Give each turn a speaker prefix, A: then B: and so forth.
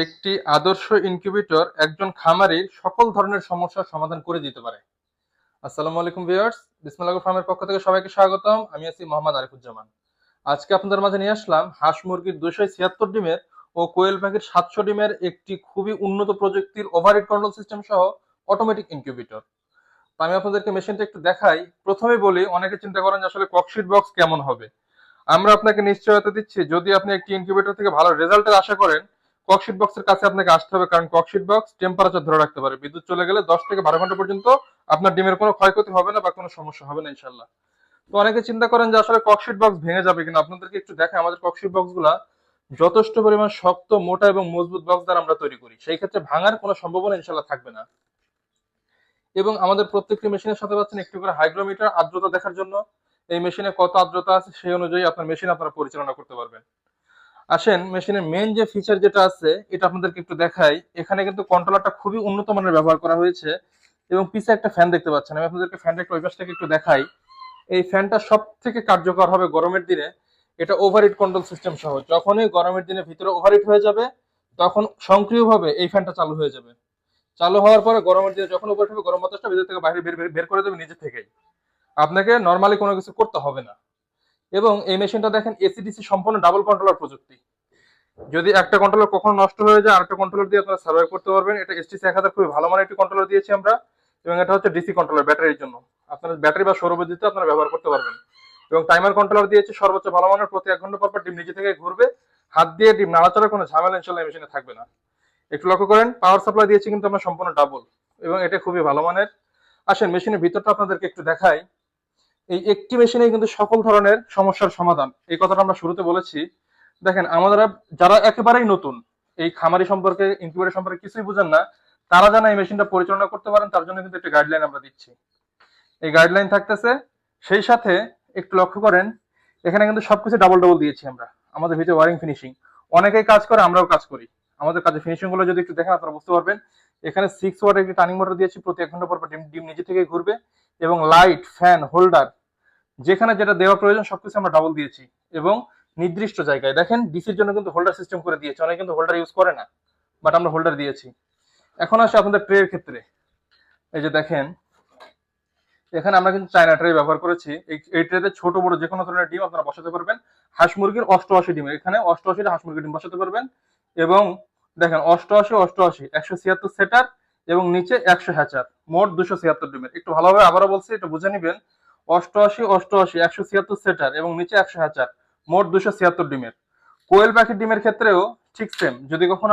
A: একটি আদর্শ ইনকিউবেটর একজন খামারির সকল ধরনের সমস্যার সমাধান করে দিতে পারে। আসসালামু আলাইকুম ভিউয়ার্স, বিসমিল্লাহ ফার্মের পক্ষ থেকে সবাইকে স্বাগতম। আমি আছি মোহাম্মদ আরিফুজ্জামান। আজকে আপনাদের মাঝে নিয়ে আসলাম হাঁস মুরগির 276 ডিমের ও কোয়েল পাখির 700 ডিমের একটি খুবই উন্নত প্রযুক্তির ওভারহেড কন্ট্রোল সিস্টেম সহ অটোমেটিক ইনকিউবেটর। তো আমি আপনাদেরকে মেশিনটা একটু দেখাই। প্রথমে বলি, অনেকে চিন্তা করেন যে আসলে ককশিট বক্স কেমন হবে। আমরা আপনাকে নিশ্চয়তা দিচ্ছি, যদি আপনি একটি ইনকিউবেটর থেকে ভালো রেজাল্টের আশা করেন, ককশিট বক্সের কাছে আপনাকে আসতে হবে। কারণ ককশিট বক্স টেম্পারেচার ধরে রাখতে পারে। বিদ্যুৎ চলে গেলে 10 থেকে 12 ঘন্টা পর্যন্ত আপনার ডিমের কোনো ক্ষয়ক্ষতি হবে না বা কোনো সমস্যা হবে না ইনশাল্লাহ। তো অনেকে চিন্তা করেন যে আসলে ককশিট বক্স ভেঙে যাবে কিনা। আপনাদেরকে একটু দেখে, আমাদের ককশিট বক্স গুলা যথেষ্ট পরিমাণ শক্ত, মোটা এবং মজবুত বক্স দ্বারা আমরা তৈরি করি। সেই ক্ষেত্রে ভাঙার কোনো সম্ভাবনা ইনশাল্লাহ থাকবে না। এবং আমাদের প্রত্যেকটি মেশিনের সাথে পাচ্ছেন একটি করে হাইগ্রোমিটার, আর্দ্রতা দেখার জন্য। এই মেশিনে কত আর্দ্রতা আছে সেই অনুযায়ী আপনার মেশিন আপনারা পরিচালনা করতে পারবেন। আসেন, মেশিনের মেন যে ফিচার যেটা আছে এটা আপনাদেরকে একটু দেখাই। এখানে কিন্তু কন্ট্রোলারটা খুবই উন্নত মানের ব্যবহার করা হয়েছে এবং পিছে একটা ফ্যান দেখতে পাচ্ছেন। আমি আপনাদেরকে ফ্যানটা একটু ওই পাশ থেকে একটু দেখাই। এই ফ্যানটা সব থেকে কার্যকর হবে গরমের দিনে। এটা ওভারহিট কন্ট্রোল সিস্টেম সহ। যখনই গরমের দিনে ভিতরে ওভারহিট হয়ে যাবে, তখন সক্রিয়ভাবে এই ফ্যানটা চালু হয়ে যাবে। চালু হওয়ার পরে গরমের দিনে যখন ওভারহিট হবে, গরম বাতাসটা ভিতর থেকে বাইরে বের করে দেবে নিজে থেকেই। আপনাকে নর্মালি কোনো কিছু করতে হবে না। এবং এই মেশিনটা দেখেন এসিডিসি সম্পূর্ণ ডাবল কন্ট্রোলার প্রযুক্তি। যদি একটা কন্ট্রোলার কখনো নষ্ট হয়ে যায়, আরেকটা কন্ট্রোলার দিয়ে আপনারা সার্ভাইভ করতে পারবেন। এটা এসটিসি 1000 খুবই ভালো মানের একটি কন্ট্রোলার দিয়েছি আমরা। এবং এটা হচ্ছে ডিসি কন্ট্রোলার, ব্যাটারির জন্য। আপনারা ব্যাটারি বা সৌরবিদ্যুৎ আপনারা ব্যবহার করতে পারবেন। এবং টাইমার কন্ট্রোলার দিয়েছি সর্বোচ্চ ভালো মানের। প্রতি 1 ঘন্টা পর পর ডিম নিজে থেকে ঘুরবে। হাত দিয়ে ডিম নাড়াচাড়ার কোনো ঝামেলা ইনশাল্লাহ মেশিনে থাকবে না। একটু লক্ষ্য করেন, পাওয়ার সাপ্লাই দিয়েছি কিন্তু আমরা সম্পূর্ণ ডাবল, এবং এটা খুবই ভালো মানের। আসেন মেশিনের ভিতরটা আপনাদেরকে একটু দেখাই। এই একটি মেশিনে কিন্তু সকল ধরনের সমস্যার সমাধান, এই কথাটা আমরা শুরুতে বলেছি। দেখেন, আমাদের যারা একেবারেই নতুন, এই খামারি সম্পর্কে, ইনকিউবেটর সম্পর্কে কিছুই বুঝেন না, তারা যেন এই মেশিনটা পরিচালনা করতে পারেন, তার জন্য কিন্তু একটা গাইডলাইন আমরা দিচ্ছি। এই গাইডলাইন থাকতেছে। সেই সাথে একটু লক্ষ্য করেন, এখানে কিন্তু সবকিছু ডাবল ডাবল দিয়েছি আমরা। আমাদের ভিতরে ওয়ারিং ফিনিশিং, অনেকেই কাজ করে, আমরাও কাজ করি। আমাদের কাজে ফিনিশিং গুলো যদি একটু দেখেন আপনারা বুঝতে পারবেন। এখানে 6 ওয়াট একটি টার্নিং মোটর দিয়েছি, প্রতি 1 ঘন্টা পর পর ডিম ডিম নিজে থেকে ঘুরবে। এবং লাইট, ফ্যান, হোল্ডার, যেখানে যেটা দেওয়া প্রয়োজন সবকিছু আমরা ডাবল দিয়েছি। এবং নির্দিষ্ট জায়গায় দেখেন, ডিসির জন্য কিন্তু হোল্ডার সিস্টেম করে দিয়েছি। অনেকে কিন্তু হোল্ডার ইউজ করে না, বাট আমরা হোল্ডার দিয়েছি। এখন আসে আপনাদের ট্রে এর ক্ষেত্রে। এই যে দেখেন, এখানে আমরা কিন্তু চায়না ট্রে ব্যবহার করেছি। এই ট্রেতে ছোট বড় যে কোনো ধরনের ডিম আপনারা বসাতে পারবেন। হাঁস মুরগির 88 ডিম, এখানে 88টা হাঁস মুরগির ডিম বসাতে পারবেন। এবং দেখেন, 88 88 176 সেটার এবং নিচে 100 হ্যাচার, মোট 276 ডিমের। একটু ভালোভাবে আবারও বলছি, একটু বুঝে নিবেন। 88 88 176 সেটার এবং নিচে 100 হ্যাচার, মোট 276 ডিমের। কোয়েল পাখির ডিমের ক্ষেত্রেও ঠিক সেম। যদি কখনো